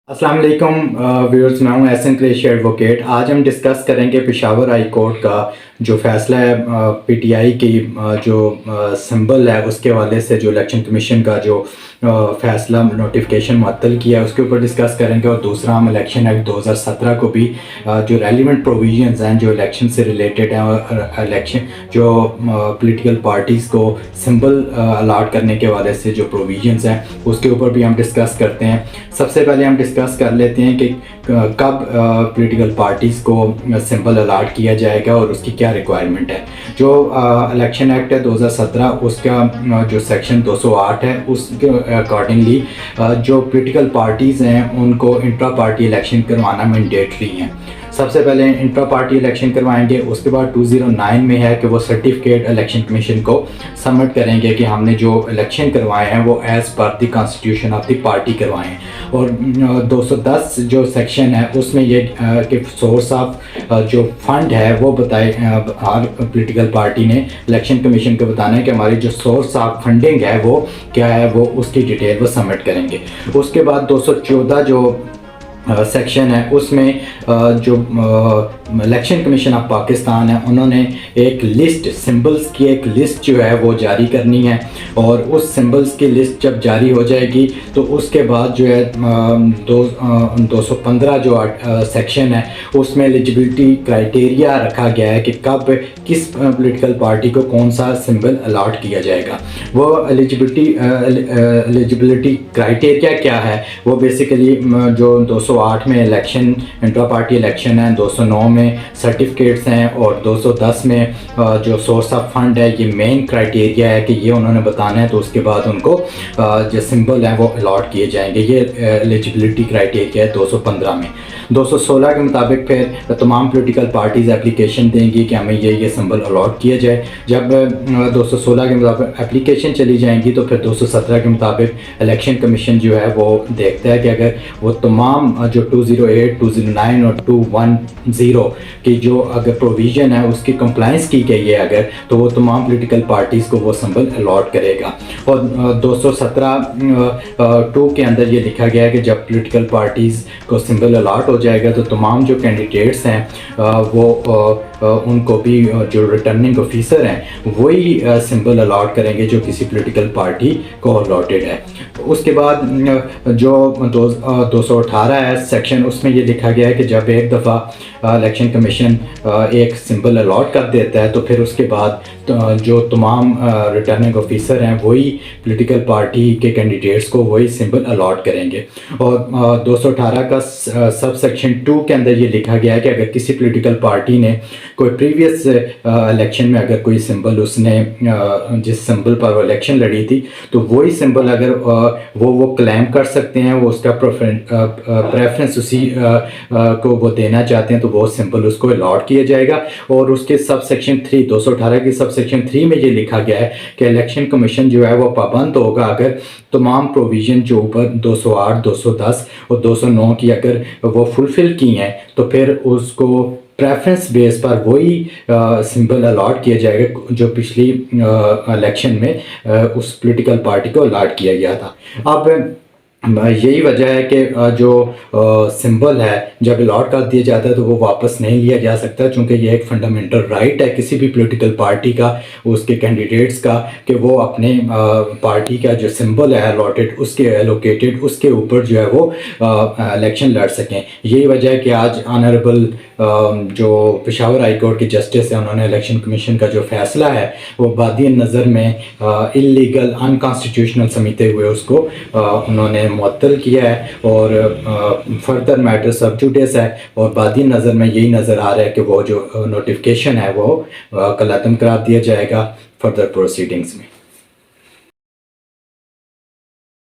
अस्सलाम वालेकुम व्यूअर्स, मैं हूं एहसन कुरैशी एडवोकेट। आज हम डिस्कस करेंगे पेशावर हाई कोर्ट का जो फ़ैसला है पीटीआई की जो सिंबल है उसके हवाले से, जो इलेक्शन कमीशन का जो फ़ैसला नोटिफिकेशन मुअत्तल किया है उसके ऊपर डिस्कस करेंगे। और दूसरा हम इलेक्शन एक्ट 2017 को भी जो रेलिवेंट प्रोविजंस हैं जो इलेक्शन से रिलेटेड हैं और इलेक्शन जो पॉलिटिकल पार्टीज़ को सिंबल अलाट करने के हवाले से जो प्रोविजंस हैं उसके ऊपर भी हम डिस्कस करते हैं। सबसे पहले हम डिस्कस कर लेते हैं कि कब पॉलिटिकल पार्टीज़ को सिंबल अलाट किया जाएगा और उसकी क्या रिक्वायरमेंट है। जो इलेक्शन एक्ट है 2017 उसका जो सेक्शन 208 है उसके अकॉर्डिंगली जो पॉलिटिकल पार्टीज़ हैं उनको इंट्रा पार्टी इलेक्शन करवाना मैंडेटरी है। सबसे पहले इंट्रा पार्टी इलेक्शन करवाएंगे, उसके बाद 209 में है कि वो सर्टिफिकेट इलेक्शन कमीशन को सबमिट करेंगे कि हमने जो इलेक्शन करवाए हैं वो as per the constitution of the party करवाए हैं। और 210 जो सेक्शन है उसमें ये कि सोर्स ऑफ जो फंड है वो बताए, हर पॉलिटिकल पार्टी ने इलेक्शन कमीशन को बताना है कि हमारी जो सोर्स ऑफ फंडिंग है वो क्या है, वो उसकी डिटेल वो सबमिट करेंगे। उसके बाद 214 जो सेक्शन है उसमें जो इलेक्शन कमीशन ऑफ पाकिस्तान है उन्होंने एक लिस्ट सिंबल्स की एक लिस्ट जो है वो जारी करनी है। और उस सिंबल्स की लिस्ट जब जारी हो जाएगी तो उसके बाद जो है 215 जो सेक्शन है उसमें एलिजिबिलिटी क्राइटेरिया रखा गया है कि कब किस पॉलिटिकल पार्टी को कौन सा सिंबल अलाट किया जाएगा। वो एलिजिबिलिटी क्राइटेरिया क्या है, वो बेसिकली जो 208 में इलेक्शन इंट्रा पार्टी इलेक्शन है, 209 में सर्टिफिकेट्स हैं और 210 में जो सोर्स ऑफ फंड है, ये मेन क्राइटेरिया है कि ये उन्होंने बताना है। तो उसके बाद उनको जो सिंबल हैं वो अलॉट किए जाएंगे। ये एलिजिबिलिटी क्राइटेरिया है 215 में। 216 के मुताबिक फिर तमाम पॉलिटिकल पार्टीज़ एप्लीकेशन देंगी कि हमें ये सिंबल अलॉट किया जाए। जब 216 के मुताबिक एप्लीकेशन चली जाएंगी तो फिर 217 के मुताबिक इलेक्शन कमीशन जो है वो देखता है कि अगर वो तमाम जो 208, 209 और 210 की जो अगर प्रोविज़न है उसकी कंप्लाइंस की गई है अगर, तो वो तमाम पॉलिटिकल पार्टीज़ को वो सिंबल अलॉट करेगा। और 217(2) के अंदर ये लिखा गया है कि जब पॉलिटिकल पार्टीज़ को सिंबल अलॉट हो जाएगा तो तमाम जो कैंडिडेट्स हैं वो उनको भी जो रिटर्निंग ऑफिसर हैं वही सिंबल अलॉट करेंगे जो किसी पॉलिटिकल पार्टी को अलॉटेड है। उसके बाद जो 218 है सेक्शन, उसमें ये लिखा गया है कि जब एक दफ़ा इलेक्शन कमीशन एक सिंबल अलॉट कर देता है तो फिर उसके बाद जो तमाम रिटर्निंग ऑफिसर हैं वही पॉलिटिकल पार्टी के कैंडिडेट्स को वही सिंबल अलॉट करेंगे। और 218 का सब सेक्शन 2 के अंदर ये लिखा गया है कि अगर किसी पॉलिटिकल पार्टी ने कोई प्रीवियस इलेक्शन में अगर कोई सिंबल उसने जिस सिंबल पर वो इलेक्शन लड़ी थी तो वही सिंबल अगर वो क्लेम कर सकते हैं, वो उसका प्रेफरेंस उसी को वो देना चाहते हैं तो वो सिंबल उसको अलॉट किया जाएगा। और उसके सब सेक्शन 3 218 के सब सेक्शन 3 में ये लिखा गया है कि इलेक्शन कमीशन जो है वो पाबंद होगा अगर तमाम प्रोविज़न जो ऊपर 208, 210 और 209 की अगर वो फुलफ़िल की हैं तो फिर उसको प्रेफरेंस बेस पर वही सिंबल अलॉट किया जाएगा जो पिछली इलेक्शन में उस पॉलिटिकल पार्टी को अलॉट किया गया था। अब यही वजह है कि जो सिंबल है जब अलॉट कर दिया जाता है तो वो वापस नहीं लिया जा सकता, क्योंकि ये एक फंडामेंटल राइट है किसी भी पॉलिटिकल पार्टी का, उसके कैंडिडेट्स का, कि वो अपने पार्टी का जो सिंबल है अलॉटेड उसके एलोकेटेड उसके ऊपर जो है वो इलेक्शन लड़ सकें। यही वजह है कि आज ऑनरेबल जो पेशावर हाई कोर्ट के जस्टिस हैं उन्होंने इलेक्शन कमीशन का जो फैसला है वो बादी नज़र में इलीगल अनकॉन्स्टिट्यूशनल समझते हुए उसको उन्होंने मुअत्तल किया है और फर्दर मैटर सब जुडिस है। और बादी नज़र में यही नज़र आ रहा है कि वो जो नोटिफिकेशन है वो कल ख़त्म करा दिया जाएगा फर्दर प्रोसीडिंग्स में।